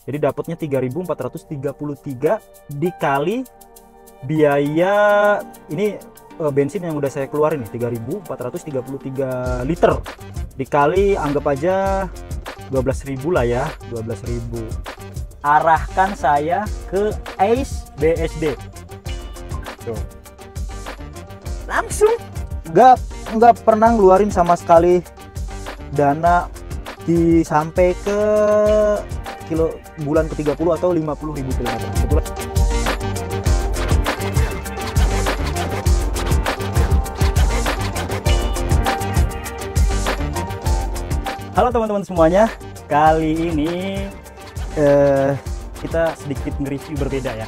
Jadi dapatnya 3.433 dikali biaya ini bensin yang udah saya keluarin nih 3.433 liter dikali anggap aja 12.000 lah ya, 12.000. Arahkan saya ke ACE BSD. Tuh. Langsung nggak pernah ngeluarin sama sekali dana sampai ke bulan ke-30 atau 50.000 kilometer. Kebetulan halo teman-teman semuanya, kali ini kita sedikit nge-review berbeda ya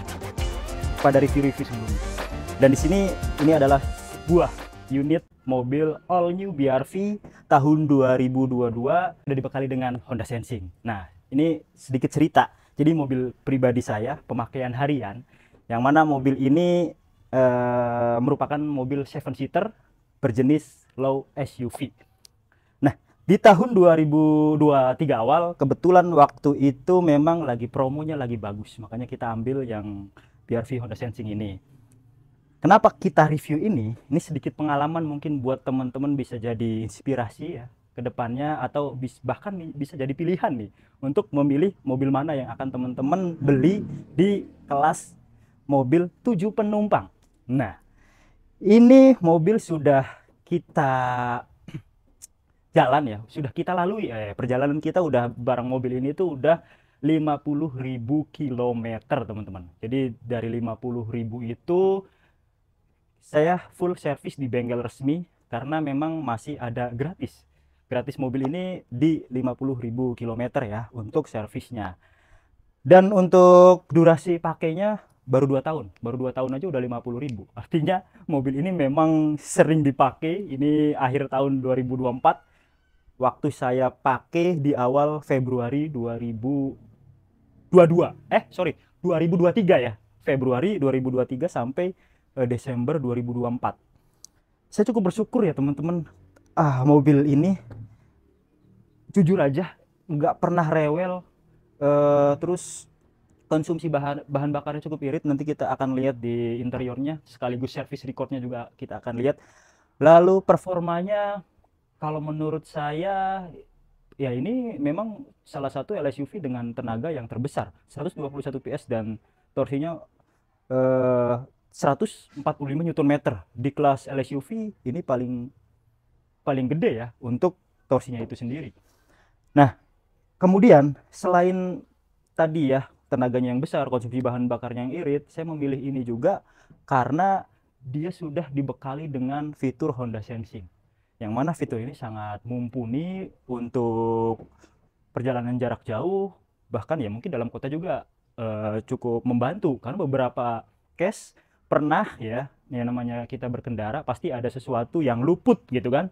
pada review-review sebelumnya. Dan di sini ini adalah sebuah unit mobil all new BRV tahun 2022 udah dibekali dengan Honda Sensing. Nah, ini sedikit cerita. Jadi mobil pribadi saya pemakaian harian, yang mana mobil ini merupakan mobil 7-seater berjenis low SUV. Di tahun 2023 awal, kebetulan waktu itu memang lagi promonya lagi bagus. Makanya kita ambil yang BRV Honda Sensing ini. Kenapa kita review ini? Ini sedikit pengalaman mungkin buat teman-teman bisa jadi inspirasi ya ke depannya, atau bahkan bisa jadi pilihan nih untuk memilih mobil mana yang akan teman-teman beli di kelas mobil 7 penumpang. Nah, ini mobil sudah kita jalan ya, sudah kita lalui perjalanan kita udah bareng mobil ini tuh udah 50.000 kilometer teman-teman. Jadi dari 50.000 itu saya full service di bengkel resmi karena memang masih ada gratis mobil ini di 50.000 kilometer ya untuk servisnya. Dan untuk durasi pakainya baru 2 tahun, baru 2 tahun aja udah 50.000. Artinya mobil ini memang sering dipakai. Ini akhir tahun 2024. Waktu saya pakai di awal Februari 2023 ya. Februari 2023 sampai Desember 2024. Saya cukup bersyukur ya teman-teman. Mobil ini jujur aja nggak pernah rewel. Terus konsumsi bahan bakarnya cukup irit. Nanti kita akan lihat di interiornya, sekaligus service recordnya juga kita akan lihat. Lalu performanya, kalau menurut saya ya ini memang salah satu LSUV dengan tenaga yang terbesar, 121 PS dan torsinya 145 Nm. Di kelas LSUV ini paling gede ya untuk torsinya itu sendiri. Nah, kemudian selain tadi ya tenaganya yang besar, konsumsi bahan bakarnya yang irit, saya memilih ini juga karena dia sudah dibekali dengan fitur Honda Sensing. Yang mana fitur ini sangat mumpuni untuk perjalanan jarak jauh, bahkan ya mungkin dalam kota juga cukup membantu. Karena beberapa case pernah ya, yang namanya kita berkendara pasti ada sesuatu yang luput gitu kan.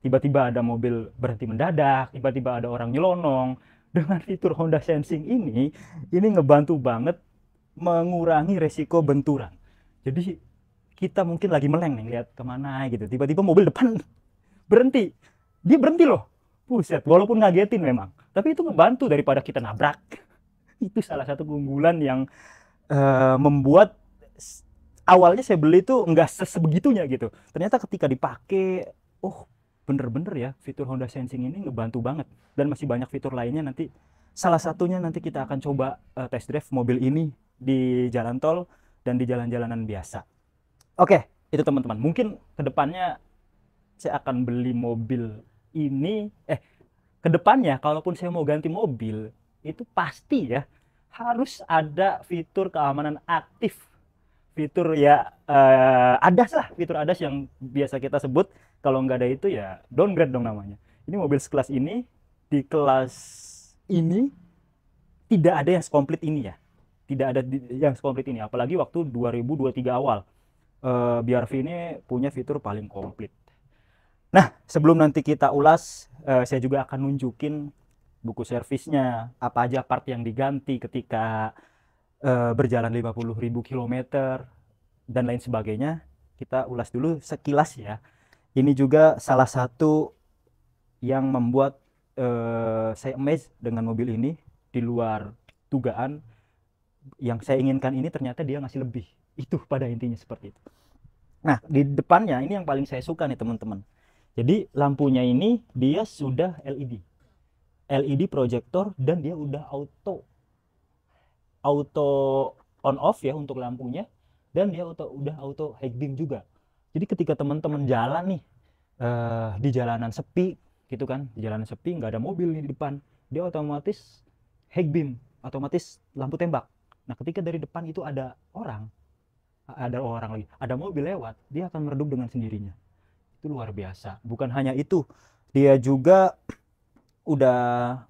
Tiba-tiba ada mobil berhenti mendadak, tiba-tiba ada orang nyelonong. Dengan fitur Honda Sensing ini ngebantu banget mengurangi resiko benturan. Jadi kita mungkin lagi meleng nih, lihat kemana gitu, tiba-tiba mobil depan berhenti, dia berhenti loh, buset, walaupun ngagetin memang, tapi itu ngebantu daripada kita nabrak. Itu salah satu keunggulan yang membuat awalnya saya beli itu nggak sebegitunya gitu. Ternyata ketika dipakai, oh bener-bener ya fitur Honda Sensing ini ngebantu banget. Dan masih banyak fitur lainnya, nanti salah satunya nanti kita akan coba test drive mobil ini di jalan tol dan di jalan-jalanan biasa. Oke, itu teman-teman, mungkin kedepannya saya akan beli mobil ini. Kedepannya kalaupun saya mau ganti mobil, itu pasti ya harus ada fitur keamanan aktif. Fitur ya ADAS lah, fitur ADAS yang biasa kita sebut. Kalau nggak ada itu ya downgrade dong namanya. Ini mobil sekelas ini, di kelas ini tidak ada yang sekomplit ini ya. Tidak ada yang sekomplit ini, apalagi waktu 2023 awal. BRV ini punya fitur paling komplit. Nah, sebelum nanti kita ulas, saya juga akan nunjukin buku servisnya, apa aja part yang diganti ketika berjalan 50.000 kilometer dan lain sebagainya. Kita ulas dulu sekilas ya. Ini juga salah satu yang membuat saya amazed dengan mobil ini. Di luar dugaan yang saya inginkan ini ternyata dia ngasih lebih. Itu pada intinya seperti itu. Nah, di depannya ini yang paling saya suka nih teman-teman. Jadi lampunya ini dia sudah LED projector, dan dia udah auto on off ya untuk lampunya, dan dia udah auto high beam juga. Jadi ketika teman-teman jalan nih di jalanan sepi gitu kan, di jalanan sepi nggak ada mobil nih di depan, dia otomatis high beam, otomatis lampu tembak. Nah ketika dari depan itu ada orang lagi, ada mobil lewat, dia akan meredup dengan sendirinya. Itu luar biasa. Bukan hanya itu, dia juga udah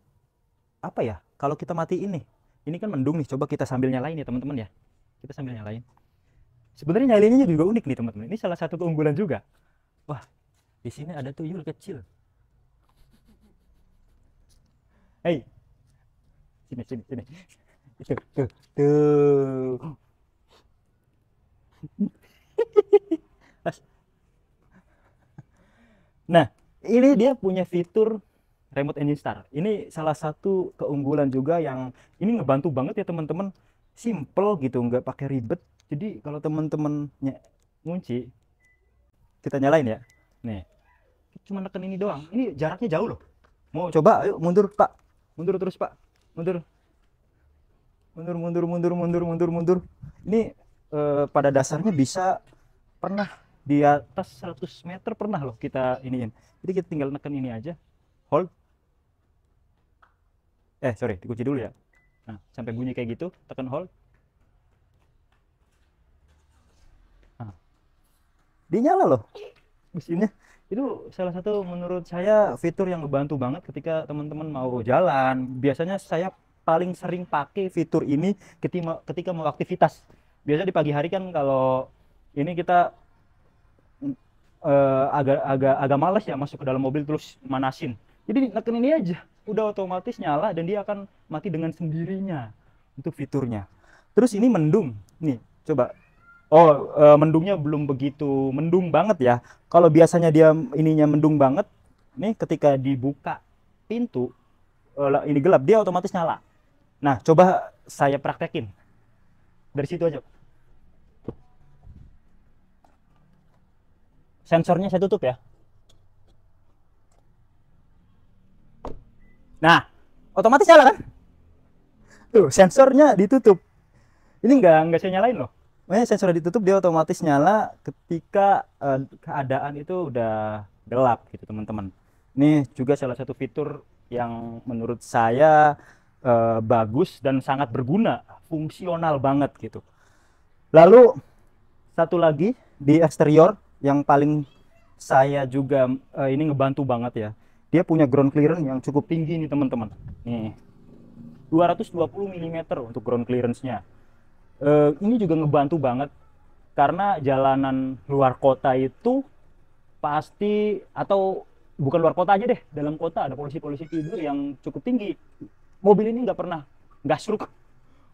apa ya, kalau kita matiin nih, ini kan mendung nih, coba kita sambil nyalain ya teman-teman ya, kita sambil nyalain. Sebenarnya nyalainnya juga unik nih teman-teman, ini salah satu keunggulan juga. Wah, di sini ada tuyul kecil. Hei, sini. Tuh. Nah, ini dia punya fitur remote engine start. Ini salah satu keunggulan juga yang ini ngebantu banget ya teman-teman. Simple gitu, nggak pakai ribet. Jadi kalau teman-teman ngunci, kita nyalain ya. Nih, cuma neken ini doang. Ini jaraknya jauh loh. Mau coba? Ayo mundur Pak. Mundur terus Pak. Mundur. Mundur. Ini pada dasarnya bisa, pernah di atas 100 meter pernah loh kita iniin. Jadi kita tinggal neken ini aja, hold, sorry, dikunci dulu ya. Nah sampai bunyi kayak gitu, tekan hold. Nah, dia nyala loh mesinnya. Itu salah satu menurut saya fitur yang ngebantu banget ketika teman-teman mau jalan. Biasanya saya paling sering pakai fitur ini ketika mau aktivitas. Biasa di pagi hari kan kalau ini kita agak malas ya masuk ke dalam mobil terus manasin. Jadi neken ini aja, udah otomatis nyala dan dia akan mati dengan sendirinya. Itu fiturnya. Terus ini mendung. Nih, coba. Oh, mendungnya belum begitu mendung banget ya. Kalau biasanya dia ininya mendung banget, nih ketika dibuka pintu, ini gelap, dia otomatis nyala. Nah, coba saya praktekin. Dari situ aja. Sensornya saya tutup ya. Nah, otomatis nyala kan? Tuh, sensornya ditutup. Ini nggak saya nyalain loh. Makanya sensornya ditutup, dia otomatis nyala ketika keadaan itu udah gelap gitu teman-teman. Ini juga salah satu fitur yang menurut saya bagus dan sangat berguna, fungsional banget gitu. Lalu satu lagi di eksterior yang paling saya juga ini ngebantu banget ya. Dia punya ground clearance yang cukup tinggi nih teman-teman. Nih, 220 mm untuk ground clearance-nya. Ini juga ngebantu banget karena jalanan luar kota itu pasti, atau bukan luar kota aja deh, dalam kota ada polisi-polisi tidur yang cukup tinggi. Mobil ini nggak pernah gasruk,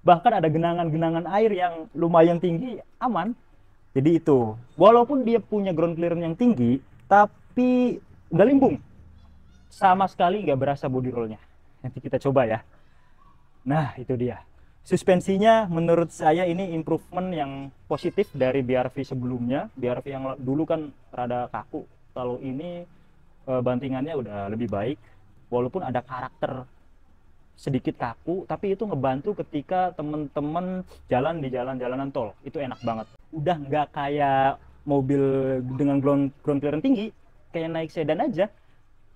bahkan ada genangan-genangan air yang lumayan tinggi, aman. Jadi itu, walaupun dia punya ground clearance yang tinggi, tapi nggak limbung, sama sekali nggak berasa body rollnya. Nanti kita coba ya. Nah itu dia, suspensinya menurut saya ini improvement yang positif dari BRV sebelumnya. BRV yang dulu kan rada kaku, kalau ini bantingannya udah lebih baik, walaupun ada karakter sedikit kaku, tapi itu ngebantu ketika temen-temen jalan di jalanan tol, itu enak banget. Udah nggak kayak mobil dengan ground clearance tinggi, kayak naik sedan aja.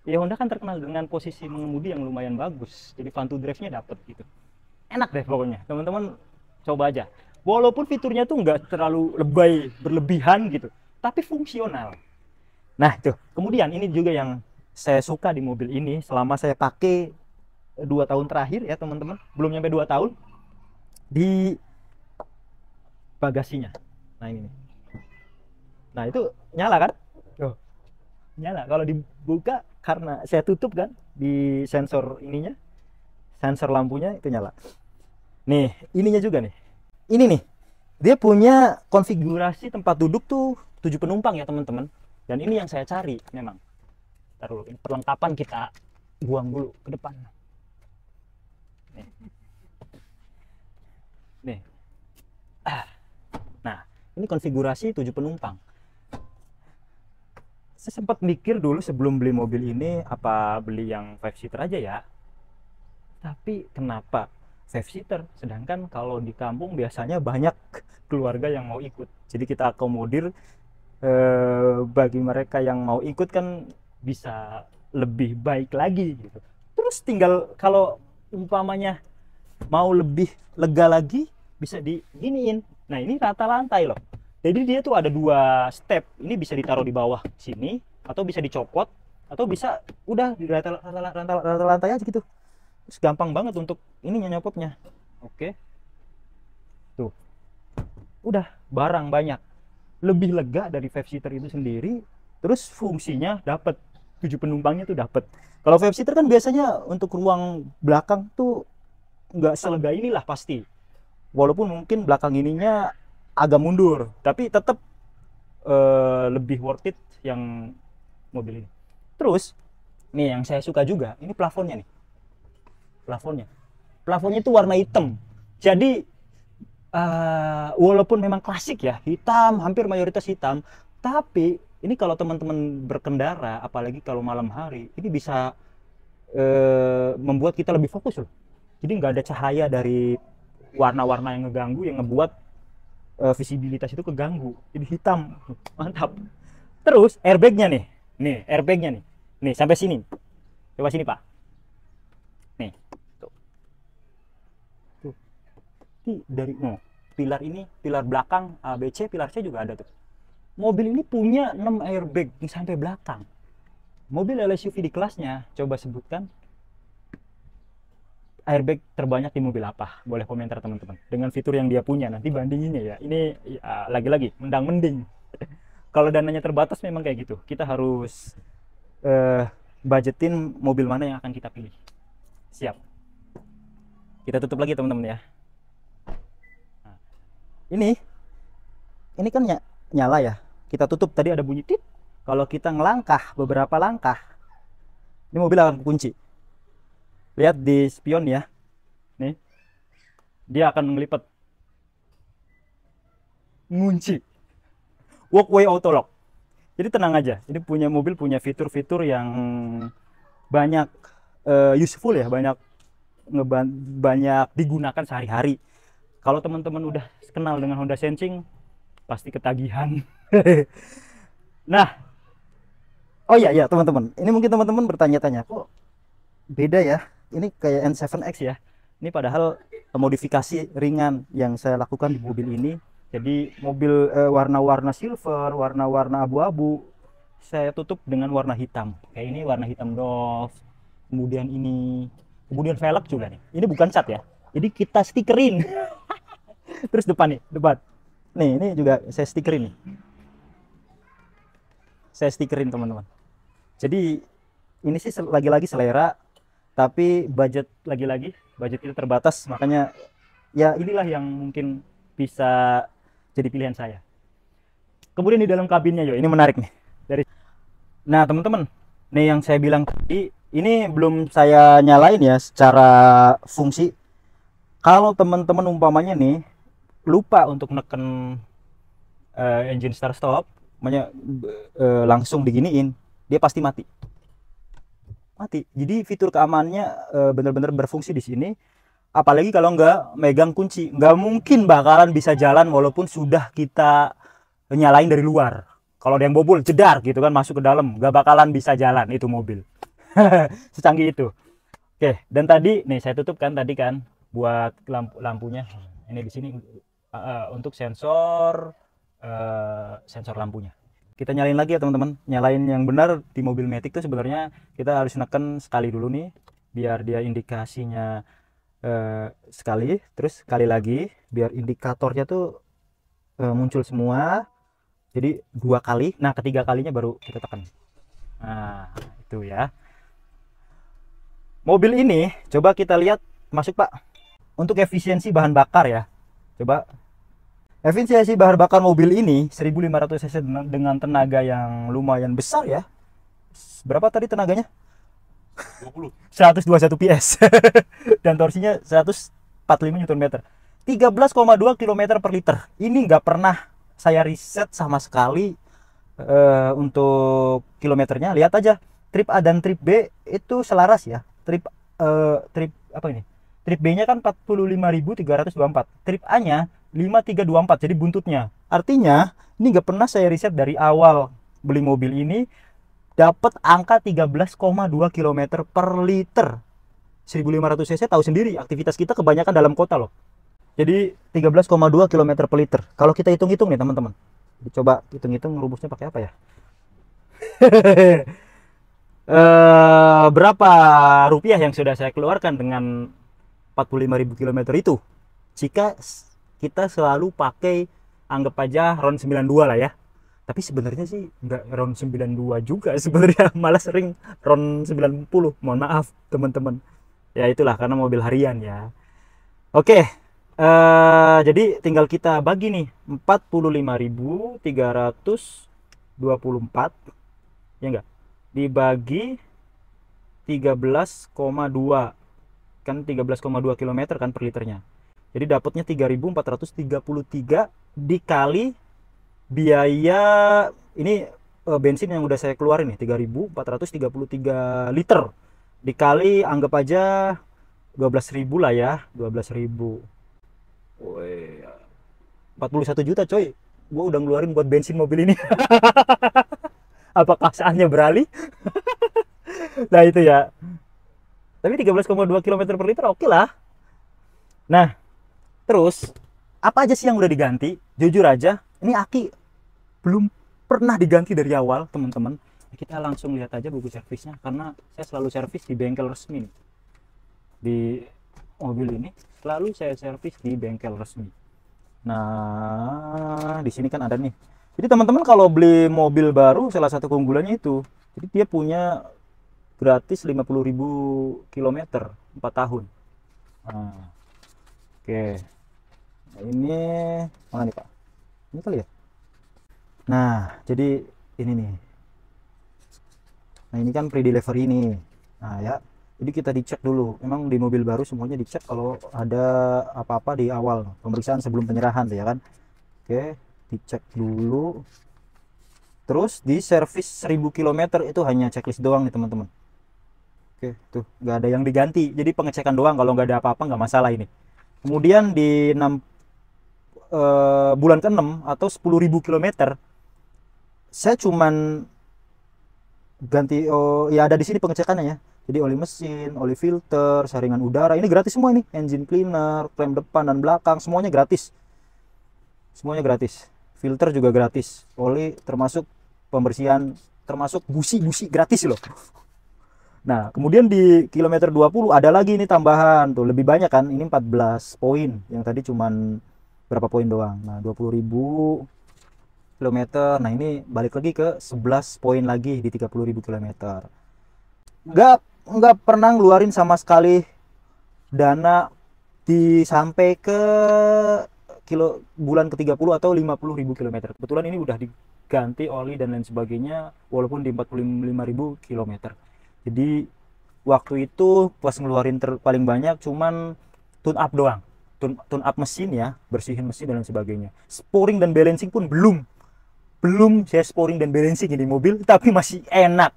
Ya Honda kan terkenal dengan posisi mengemudi yang lumayan bagus, jadi fun to drive-nya dapet gitu. Enak deh pokoknya, teman-teman coba aja. Walaupun fiturnya tuh nggak terlalu lebay, berlebihan gitu, tapi fungsional. Nah tuh, kemudian ini juga yang saya suka di mobil ini selama saya pakai 2 tahun terakhir ya teman-teman, belum nyampe 2 tahun, di bagasinya. Nah ini nih. Nah itu nyala kan? Tuh, nyala. Kalau dibuka karena saya tutup kan di sensor ininya, sensor lampunya itu nyala. Nih, ininya juga nih. Ini nih, dia punya konfigurasi tempat duduk tuh 7 penumpang ya teman-teman. Dan ini yang saya cari memang. Taruh dulu, ini perlengkapan kita buang dulu ke depan. Nih. Nih. Nah, ini konfigurasi 7 penumpang. Saya sempat mikir dulu sebelum beli mobil ini, apa beli yang 5 seater aja ya. Tapi kenapa 5 seater? Sedangkan kalau di kampung biasanya banyak keluarga yang mau ikut. Jadi kita akomodir bagi mereka yang mau ikut kan bisa lebih baik lagi gitu. Terus tinggal kalau umpamanya mau lebih lega lagi bisa diginiin. Nah, ini rata lantai loh. Jadi dia tuh ada 2 step. Ini bisa ditaruh di bawah sini atau bisa dicopot atau bisa udah di rata lantai aja gitu. Terus gampang banget untuk ininya nyopotnya. Oke. Tuh. Udah barang banyak. Lebih lega dari 5 seater itu sendiri. Terus fungsinya dapat. 7 penumpangnya tuh dapat. Kalau 5 seater kan biasanya untuk ruang belakang tuh nggak selega inilah pasti. Walaupun mungkin belakang ininya agak mundur, tapi tetap lebih worth it yang mobil ini. Terus nih yang saya suka juga, ini plafonnya nih. Plafonnya itu warna hitam. Jadi walaupun memang klasik ya, hitam, hampir mayoritas hitam, tapi ini kalau teman-teman berkendara, apalagi kalau malam hari, ini bisa membuat kita lebih fokus loh. Jadi nggak ada cahaya dari warna-warna yang ngeganggu, yang ngebuat visibilitas itu keganggu. Jadi hitam, mantap. Terus airbagnya nih airbagnya nih sampai sini. Coba sini Pak. Nih, tuh. Ini dari pilar ini, pilar belakang A, B, C, pilar C juga ada tuh. Mobil ini punya 6 airbag sampai belakang. Mobil LSUV di kelasnya, coba sebutkan airbag terbanyak di mobil apa? Boleh komentar teman-teman. Dengan fitur yang dia punya, nanti bandinginnya ya. Ini ya, lagi-lagi mendang-mending. Kalau dananya terbatas memang kayak gitu. Kita harus budgetin mobil mana yang akan kita pilih. Siap. Kita tutup lagi teman-teman ya. Nah, ini kan nyala ya. Kita tutup, tadi ada bunyi tit. Kalau kita ngelangkah beberapa langkah, ini mobil akan kunci. Lihat di spion ya. Nih. Dia akan ngelipat. Ngunci. Walkway auto lock. Jadi tenang aja. Ini mobil punya fitur-fitur yang banyak useful ya, banyak digunakan sehari-hari. Kalau teman-teman udah kenal dengan Honda Sensing, pasti ketagihan. Nah, oh iya teman-teman, ini mungkin teman-teman bertanya-tanya, kok beda ya? Ini kayak N7X ya. Ini padahal modifikasi ringan yang saya lakukan di mobil ini. Jadi mobil warna-warna silver, warna-warna abu-abu, saya tutup dengan warna hitam. Kayak ini warna hitam doff. Kemudian velg juga nih. Ini bukan cat ya. Jadi kita stikerin. Terus depan depan. Nih, ini juga saya stikerin nih. Saya stikerin teman-teman. Jadi ini sih lagi-lagi selera, tapi budget kita terbatas, makanya ya inilah yang mungkin bisa jadi pilihan saya. Kemudian di dalam kabinnya ini menarik nih. Nah teman-teman, nih yang saya bilang tadi, ini belum saya nyalain ya secara fungsi. Kalau teman-teman umpamanya nih lupa untuk neken engine start stop, langsung diginiin, dia pasti mati. Jadi fitur keamanannya benar-benar berfungsi di sini. Apalagi kalau nggak megang kunci, nggak mungkin bakalan bisa jalan walaupun sudah kita nyalain dari luar. Kalau ada yang bobol, jedar gitu kan, masuk ke dalam, nggak bakalan bisa jalan itu mobil. Secanggih itu. Oke, dan tadi nih saya tutup kan tadi kan buat lampunya. Ini di sini untuk sensor lampunya. Kita nyalain lagi ya teman-teman. Nyalain yang benar di mobil Matic itu sebenarnya kita harus neken sekali dulu nih, biar dia indikasinya sekali, terus sekali lagi biar indikatornya tuh muncul semua. Jadi 2 kali. Nah, ketiga kalinya baru kita tekan. Nah, itu ya. Mobil ini coba kita lihat, masuk Pak. Untuk efisiensi bahan bakar ya. Coba efisiensi bahan bakar mobil ini 1500 cc dengan tenaga yang lumayan besar ya. Berapa tadi tenaganya? 121 PS. Dan torsinya 145 Nm. 13,2 km per liter. Ini nggak pernah saya riset sama sekali untuk kilometernya. Lihat aja, trip A dan trip B itu selaras ya. Trip apa ini? Trip B-nya kan 45.324, trip A-nya 5324, jadi buntutnya. Artinya, ini nggak pernah saya riset dari awal beli mobil ini dapat angka 13,2 km per liter. 1500 cc tahu sendiri, aktivitas kita kebanyakan dalam kota loh. Jadi 13,2 km per liter. Kalau kita hitung-hitung nih teman-teman, coba hitung-hitung rumusnya pakai apa ya? Berapa rupiah yang sudah saya keluarkan dengan 45.000 km itu? Jika kita selalu pakai, anggap aja RON 92 lah ya. Tapi sebenarnya sih nggak RON 92 juga sebenarnya, malah sering RON 90. Mohon maaf teman-teman. Ya itulah karena mobil harian ya. Oke. Jadi tinggal kita bagi nih 45.324 ya enggak, dibagi 13,2 kan 13,2 km kan per liternya. Jadi dapatnya 3.433 dikali biaya ini bensin yang udah saya keluarin nih 3.433 liter dikali anggap aja 12.000 lah ya, 12.000. Woi, 41 juta coy. Gua udah ngeluarin buat bensin mobil ini. Apakah saatnya beralih? Nah itu ya. Tapi 13,2 km per liter oke lah. Nah, terus apa aja sih yang udah diganti? Jujur aja, ini aki belum pernah diganti dari awal, teman-teman. Kita langsung lihat aja buku servisnya karena saya selalu servis di bengkel resmi. Di mobil ini selalu saya servis di bengkel resmi. Nah, di sini kan ada nih. Jadi teman-teman kalau beli mobil baru, salah satu keunggulannya itu, jadi dia punya gratis 50.000 km 4 tahun. Nah, oke. Nah, ini mana nih Pak? Ini kali ya? Nah, jadi ini nih. Nah, ini kan pre-delivery ini. Nah, ya. Jadi kita dicek dulu. Memang di mobil baru semuanya dicek kalau ada apa-apa di awal pemeriksaan sebelum penyerahan ya kan. Oke, dicek dulu. Terus di servis 1000 km itu hanya checklist doang nih teman-teman. Oke, tuh nggak ada yang diganti. Jadi pengecekan doang, kalau nggak ada apa-apa nggak masalah ini. Kemudian di bulan ke-6 atau 10.000 km saya cuman ganti ya ada di sini pengecekannya ya. Jadi oli mesin, oli filter, saringan udara, ini gratis semua ini. Engine cleaner, klem depan dan belakang, semuanya gratis. Semuanya gratis. Filter juga gratis. Oli termasuk pembersihan, termasuk busi-busi gratis loh. Nah, kemudian di kilometer 20 ada lagi ini tambahan tuh, lebih banyak kan. Ini 14 poin. Yang tadi cuman berapa poin doang. Nah, 20.000 km. Nah, ini balik lagi ke 11 poin lagi di 30.000 km. Nggak pernah ngeluarin sama sekali dana sampai ke bulan ke-30 atau 50.000 km. Kebetulan ini udah diganti oli dan lain sebagainya walaupun di 45.000 km. Jadi waktu itu pas ngeluarin paling banyak cuman tune up doang. Tune up mesin ya, bersihin mesin dan lain sebagainya. Sporing dan balancing pun belum saya sporing dan balancing di mobil, tapi masih enak.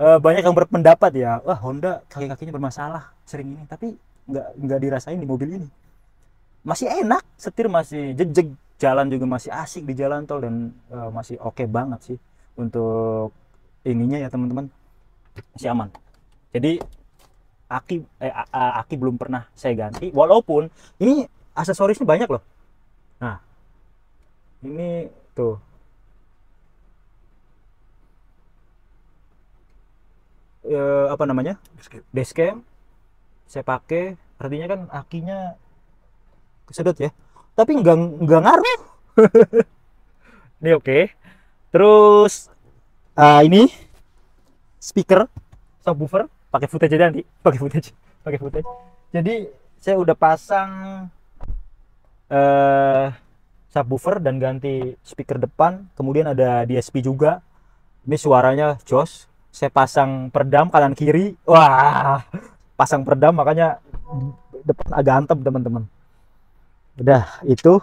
Banyak yang berpendapat ya, wah Honda kaki-kakinya bermasalah sering ini, tapi nggak dirasain di mobil ini. Masih enak, setir masih jejeg, jalan juga masih asik di jalan tol dan masih oke banget sih untuk ininya ya teman-teman, masih aman. Jadi aki belum pernah saya ganti, walaupun ini aksesorisnya banyak loh. Nah, ini tuh. Apa namanya, dashcam saya pakai, artinya kan akinya kesedot ya, tapi nggak ngaruh. Ini oke. Terus ini speaker subwoofer pakai footage aja nanti, pakai footage. Jadi saya udah pasang subwoofer dan ganti speaker depan, kemudian ada DSP juga. Ini suaranya jos. Saya pasang peredam kanan kiri. Wah, pasang peredam makanya depan agak antep teman-teman. Udah itu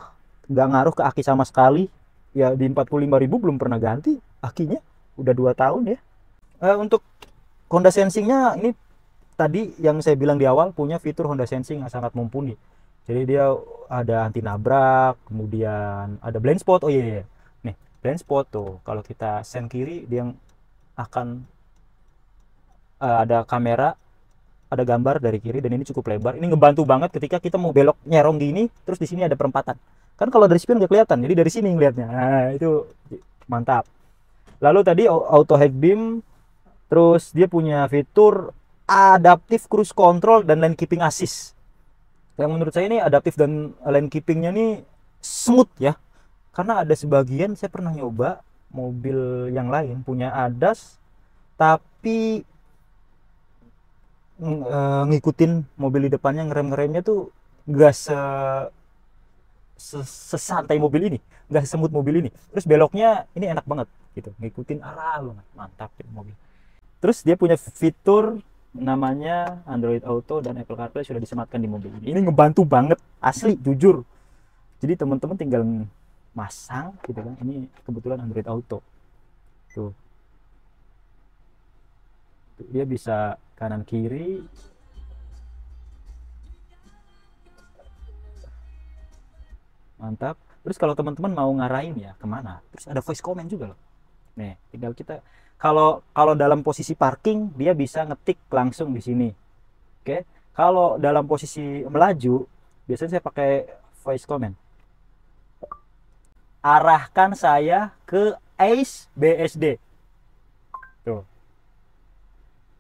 nggak ngaruh ke aki sama sekali. Ya di 45.000 belum pernah ganti akinya, udah 2 tahun ya. Untuk Honda Sensing-nya ini tadi yang saya bilang di awal, punya fitur Honda Sensing yang sangat mumpuni. Jadi dia ada anti nabrak, kemudian ada blind spot. Oh iya, iya. Nih blind spot tuh, kalau kita sen kiri dia akan ada kamera, ada gambar dari kiri, dan ini cukup lebar. Ini ngebantu banget ketika kita mau belok nyerong gini, terus di sini ada perempatan. Kan kalau dari spion nggak kelihatan, jadi dari sini ngelihatnya. Nah, itu mantap. Lalu tadi auto head beam, terus dia punya fitur adaptive cruise control dan lane keeping assist. Yang menurut saya ini adaptif dan lane keepingnya nih smooth ya. Karena ada sebagian saya pernah nyoba mobil yang lain punya ADAS, tapi ngikutin mobil di depannya, ngeremnya tuh gak sesantai mobil ini, gak semut mobil ini. Terus beloknya ini enak banget gitu, ngikutin arah banget, mantap gitu mobil. Terus dia punya fitur namanya Android Auto dan Apple CarPlay sudah disematkan di mobil ini. Ini ngebantu banget, asli, jujur. Jadi teman-teman tinggal masang gitu kan. Ini kebetulan Android Auto. Tuh. Dia bisa kanan kiri. Mantap. Terus kalau teman-teman mau ngarahin ya kemana? Terus ada voice comment juga loh. Nih, tinggal kita, kalau kalau dalam posisi parking dia bisa ngetik langsung di sini. Oke. Kalau dalam posisi melaju, biasanya saya pakai voice comment. Arahkan saya ke ACE BSD. Tuh.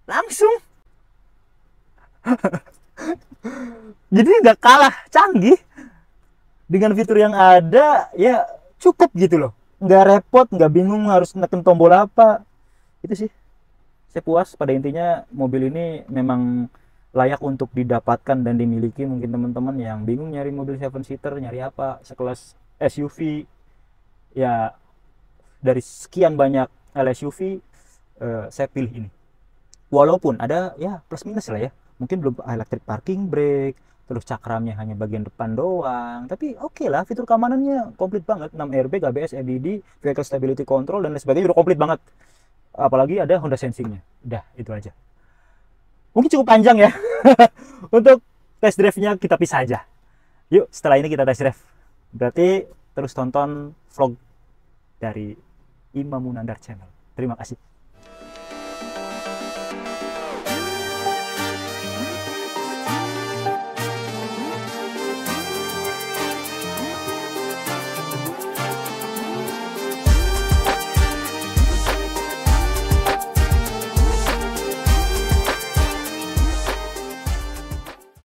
Langsung. Jadi nggak kalah canggih dengan fitur yang ada, ya cukup gitu loh. Nggak repot, nggak bingung harus neken tombol apa. Itu sih. Saya puas, pada intinya mobil ini memang layak untuk didapatkan dan dimiliki. Mungkin teman-teman yang bingung nyari mobil 7 seater, nyari apa sekelas SUV, ya dari sekian banyak LSUV, saya pilih ini. Walaupun ada ya plus minus lah ya, mungkin belum electric parking brake, terus cakramnya hanya bagian depan doang, tapi oke lah, fitur keamanannya komplit banget. 6 airbag, ABS, EBD, vehicle stability control, dan lain sebagainya udah komplit banget. Apalagi ada Honda Sensing-nya. Udah, itu aja. Mungkin cukup panjang ya. Untuk test drive-nya kita pisah aja. Yuk, setelah ini kita test drive. Berarti terus tonton vlog dari Imam Munandar Channel. Terima kasih.